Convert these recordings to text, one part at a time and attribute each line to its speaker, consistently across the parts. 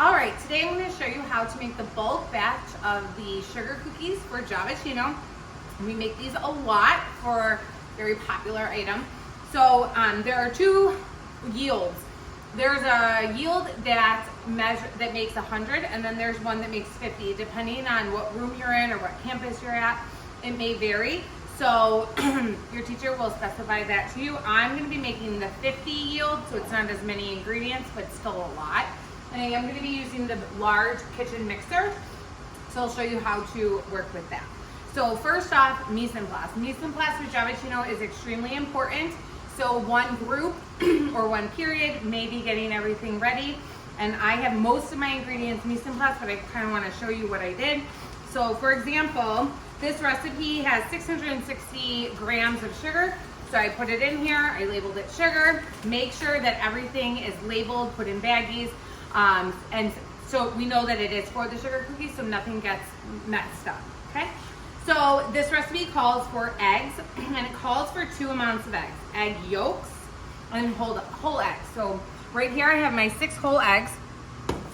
Speaker 1: All right, today I'm going to show you how to make the bulk batch of the sugar cookies for Javaccino. We make these a lot for a very popular item. So there are two yields. There's a yield that makes 100, and then there's one that makes 50. Depending on what room you're in or what campus you're at, it may vary. So your teacher will specify that to you. I'm going to be making the 50 yield, so it's not as many ingredients, but still a lot. And I am going to be using the large kitchen mixer, so I'll show you how to work with that. So first off, mise en place. Mise en place with Javaccino is extremely important. So one group or one period may be getting everything ready, and I have most of my ingredients mise en place, but I kind of want to show you what I did. So for example, this recipe has 660 grams of sugar. So I put it in here, I labeled it sugar. Make sure that everything is labeled, put in baggies, and so we know that it is for the sugar cookies, so nothing gets messed up, okay? So this recipe calls for eggs, and it calls for 2 amounts of eggs. Egg yolks and whole eggs. So right here I have my 6 whole eggs.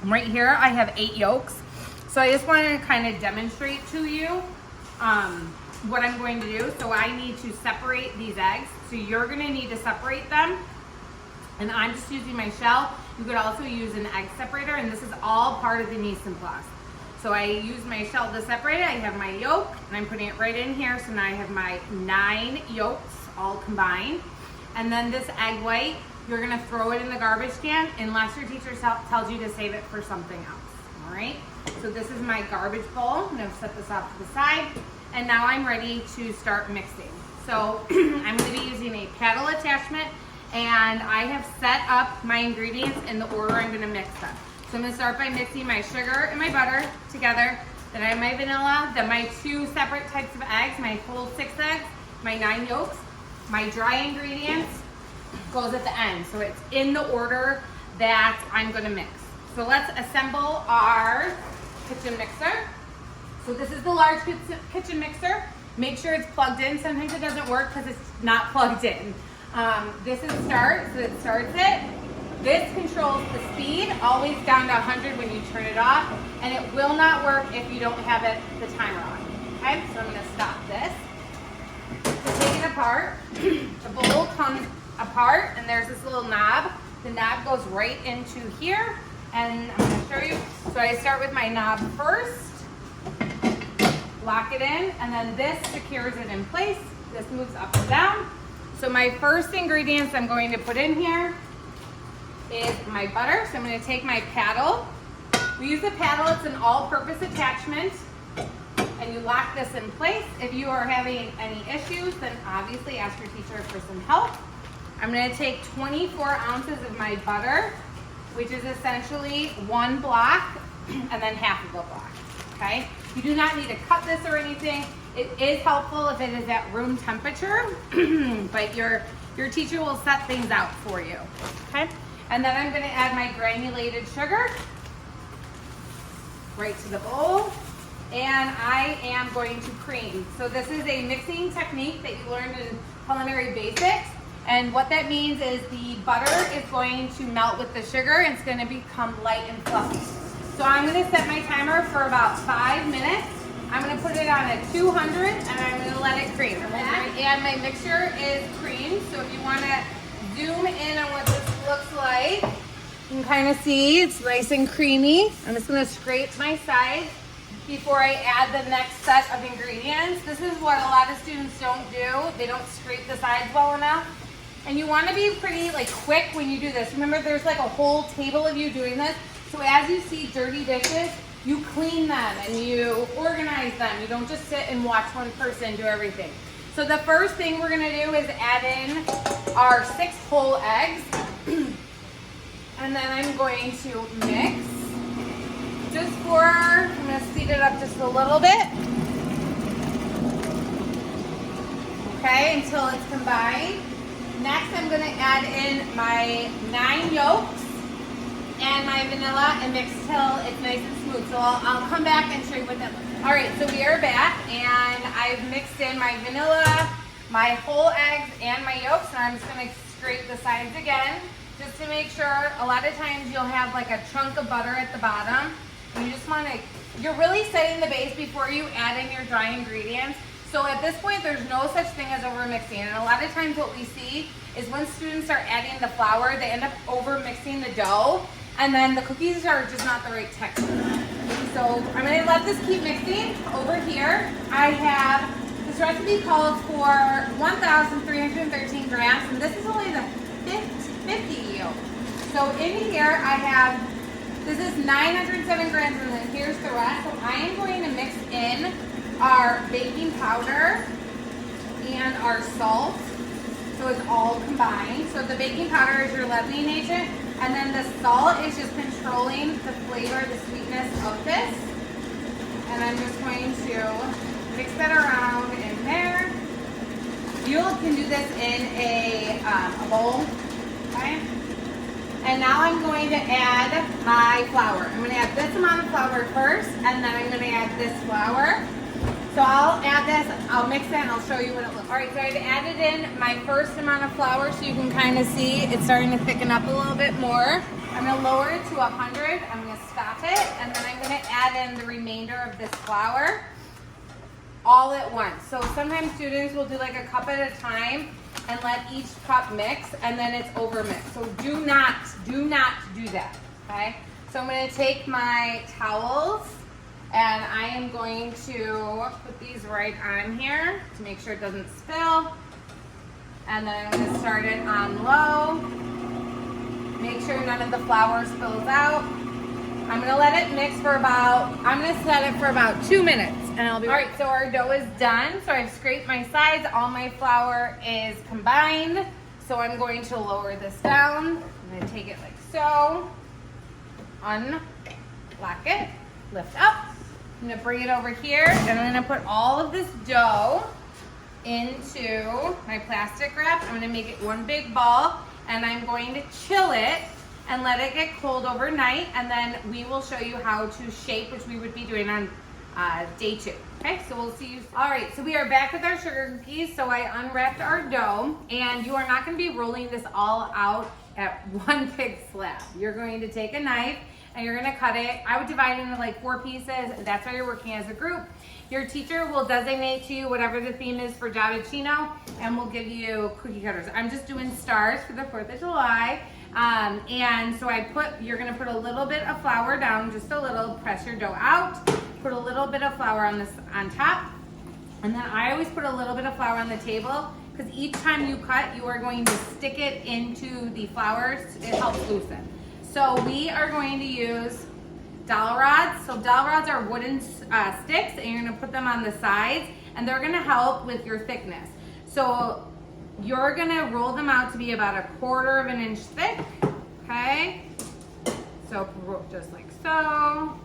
Speaker 1: Right here I have 8 yolks. So I just want to kind of demonstrate to you what I'm going to do. So I need to separate these eggs. So you're going to need to separate them. And I'm just using my shell. You could also use an egg separator, and this is all part of the mise en place. So I use my shell to separate it. I have my yolk, and I'm putting it right in here. So now I have my 9 yolks all combined. And then this egg white, you're gonna throw it in the garbage can unless your teacher tells you to save it for something else, all right? So this is my garbage bowl. I'm gonna set this off to the side. And now I'm ready to start mixing. So I'm gonna be using a paddle attachment, and I have set up my ingredients in the order I'm gonna mix them. So I'm gonna start by mixing my sugar and my butter together. Then I have my vanilla, then my 2 separate types of eggs, my whole 6 eggs, my 9 yolks. My dry ingredients goes at the end. So it's in the order that I'm gonna mix. So let's assemble our kitchen mixer. So this is the large kitchen mixer. Make sure it's plugged in. Sometimes it doesn't work because it's not plugged in. This is start, so it starts it. This controls the speed, always down to 100 when you turn it off, and it will not work if you don't have the timer on. Okay, so I'm gonna stop this. So take it apart. The bowl comes apart, and there's this little knob. The knob goes right into here, and I'm gonna show you. So I start with my knob first, lock it in, and then this secures it in place. This moves up and down. So my first ingredients I'm going to put in here is my butter. So I'm going to take my paddle. We use a paddle, it's an all-purpose attachment, and you lock this in place. If you are having any issues, then obviously ask your teacher for some help. I'm going to take 24 ounces of my butter, which is essentially 1 block and then half of a block, okay? You do not need to cut this or anything. It is helpful if it is at room temperature, but your teacher will set things out for you, okay? And then I'm gonna add my granulated sugar right to the bowl, and I am going to cream. So this is a mixing technique that you learned in culinary basics, and what that means is the butter is going to melt with the sugar, and it's gonna become light and fluffy. So I'm gonna set my timer for about 5 minutes. I'm gonna put it on a 200, and I'm gonna let it cream. And my mixture is creamed, so if you wanna zoom in on what this looks like, you can kind of see it's nice and creamy. I'm just gonna scrape my sides before I add the next set of ingredients. This is what a lot of students don't do. They don't scrape the sides well enough. And you wanna be pretty quick when you do this. Remember, there's like a whole table of you doing this. So as you see dirty dishes, you clean them and you organize them. You don't just sit and watch one person do everything. So the first thing we're gonna do is add in our 6 whole eggs. And then I'm going to mix I'm gonna speed it up just a little bit. Okay, until it's combined. Next, I'm gonna add in my 9 yolks and my vanilla and mix till it's nice and smooth. So I'll come back and show you what that looks like. All right, so we are back, and I've mixed in my vanilla, my whole eggs, and my yolks, and I'm just gonna scrape the sides again. just to make sure. A lot of times you'll have like a chunk of butter at the bottom. And you just want to, you're really setting the base before you add in your dry ingredients. So at this point, there's no such thing as over-mixing. And a lot of times what we see is when students start adding the flour, they end up over-mixing the dough. And then the cookies are just not the right texture. So I'm gonna let this keep mixing. Over here, I have, this recipe calls for 1,313 grams, and this is only the 50 yield. So in here, I have, this is 907 grams, and then here's the rest. So I am going to mix in our baking powder and our salt. So it's all combined. So the baking powder is your leavening agent, and then the salt is just controlling the flavor, the sweetness of this. And I'm just going to mix that around in there. You can do this in a bowl, okay? And now I'm going to add my flour. I'm going to add this amount of flour first, and then I'm going to add this flour. So I'll add this, I'll mix it, and I'll show you what it looks like. All right, so I've added in my first amount of flour, so you can kind of see it's starting to thicken up a little bit more. I'm going to lower it to 100. I'm going to stop it, and then I'm going to add in the remainder of this flour all at once. So sometimes students will do like a cup at a time and let each cup mix, and then it's over mixed. So do not do that, okay? So I'm going to take my towels, and I am going to put these right on here to make sure it doesn't spill. And then I'm going to start it on low. Make sure none of the flour spills out. I'm going to let it mix for about, I'm going to set it for about 2 minutes. And I'll be right. All right, so our dough is done. So I've scraped my sides. All my flour is combined. So I'm going to lower this down. I'm going to take it like so. Unlock it. Lift up. I'm going to bring it over here. And I'm going to put all of this dough into my plastic wrap. I'm going to make it one big ball. And I'm going to chill it and let it get cold overnight. And then we will show you how to shape, which we would be doing on day 2. Okay, so we'll see you. All right, so we are back with our sugar cookies. So I unwrapped our dough, and you are not going to be rolling this all out at one big slab. You're going to take a knife and you're going to cut it. I would divide it into like 4 pieces. That's why you're working as a group. Your teacher will designate to you whatever the theme is for Javaccino, and we'll give you cookie cutters. I'm just doing stars for the 4th of July. And so you're going to put a little bit of flour down, just a little, press your dough out. Put a little bit of flour on top, and then I always put a little bit of flour on the table, because each time you cut, you are going to stick it into the flour. It helps loosen. So we are going to use dowel rods. So dowel rods are wooden sticks, and you're going to put them on the sides, and they're going to help with your thickness. So you're going to roll them out to be about 1/4 inch thick. Okay, so just like so.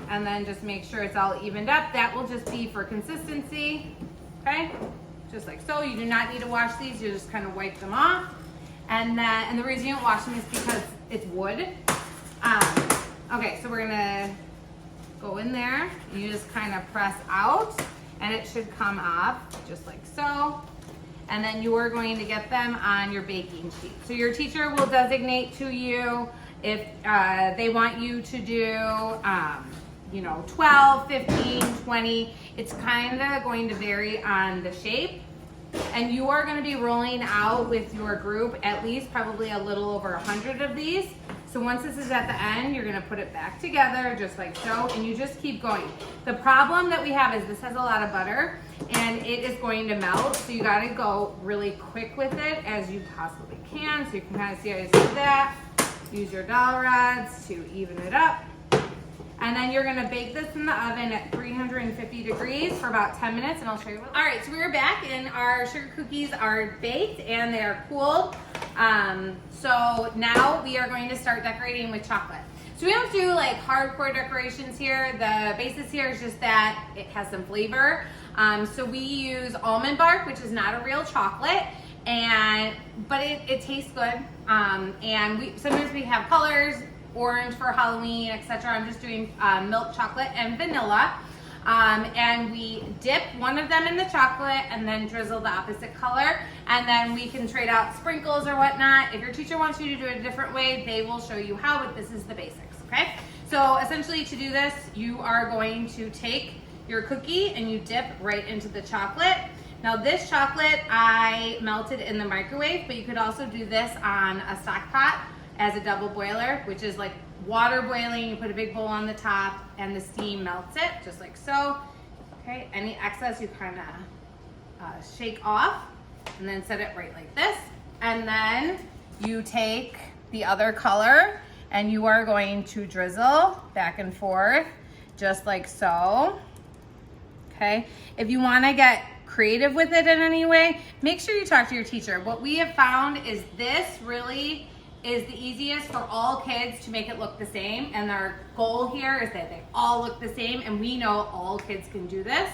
Speaker 1: And then just make sure it's all evened up. That will just be for consistency, okay? Just like so. You do not need to wash these. You just kind of wipe them off. And the reason you don't wash them is because it's wood. Okay, so we're gonna go in there. And you just kind of press out, and it should come off just like so. And then you are going to get them on your baking sheet. So your teacher will designate to you if they want you to do 12, 15, 20. It's kind of going to vary on the shape. And you are going to be rolling out with your group at least probably a little over 100 of these. So once this is at the end, you're going to put it back together just like so, and you just keep going. The problem that we have is this has a lot of butter, and it is going to melt. So you got to go really quick with it as you possibly can. So you can kind of see how I just did that. Use your dowel rods to even it up. And then you're gonna bake this in the oven at 350 degrees for about 10 minutes, and I'll show you what. All right, so we're back, and our sugar cookies are baked and they are cooled. So now we are going to start decorating with chocolate. So we don't do like hardcore decorations here. The basis here is just that it has some flavor. So we use almond bark, which is not a real chocolate, but it tastes good. And sometimes we have colors, orange for Halloween, etc. I'm just doing milk chocolate and vanilla. And we dip one of them in the chocolate and then drizzle the opposite color. And then we can trade out sprinkles or whatnot. If your teacher wants you to do it a different way, they will show you how, but this is the basics, okay? So essentially to do this, you are going to take your cookie and you dip right into the chocolate. Now this chocolate I melted in the microwave, but you could also do this on a stock pot as a double boiler, which is like water boiling. You put a big bowl on the top and the steam melts it, just like so. Okay, any excess you kind of shake off and then set it right like this. And then you take the other color and you are going to drizzle back and forth, just like so. Okay, if you wanna get creative with it in any way, make sure you talk to your teacher. What we have found is this really is the easiest for all kids to make it look the same, and our goal here is that they all look the same, and we know all kids can do this.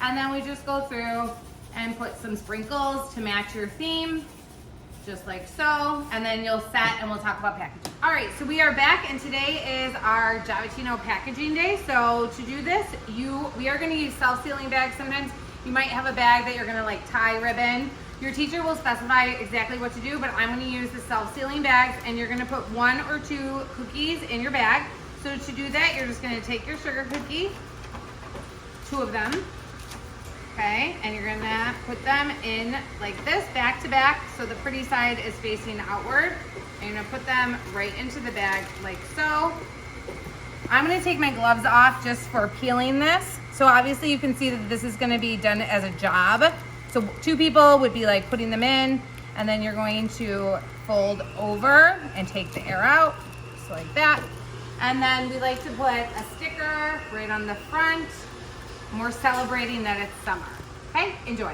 Speaker 1: And then we just go through and put some sprinkles to match your theme, just like so, and then you'll set and we'll talk about packaging. All right, so we are back and today is our Javaccino packaging day. So to do this, we are gonna use self-sealing bags. Sometimes you might have a bag that you're gonna like tie ribbon. Your teacher will specify exactly what to do, but I'm gonna use the self-sealing bags and you're gonna put 1 or 2 cookies in your bag. So to do that, you're just gonna take your sugar cookie, 2 of them, okay? And you're gonna put them in like this, back to back, so the pretty side is facing outward. And you're gonna put them right into the bag like so. I'm gonna take my gloves off just for peeling this. So obviously you can see that this is gonna be done as a job. So 2 people would be like putting them in, and then you're going to fold over and take the air out, just like that. And then we like to put a sticker right on the front. And we're celebrating that it's summer. Okay, enjoy.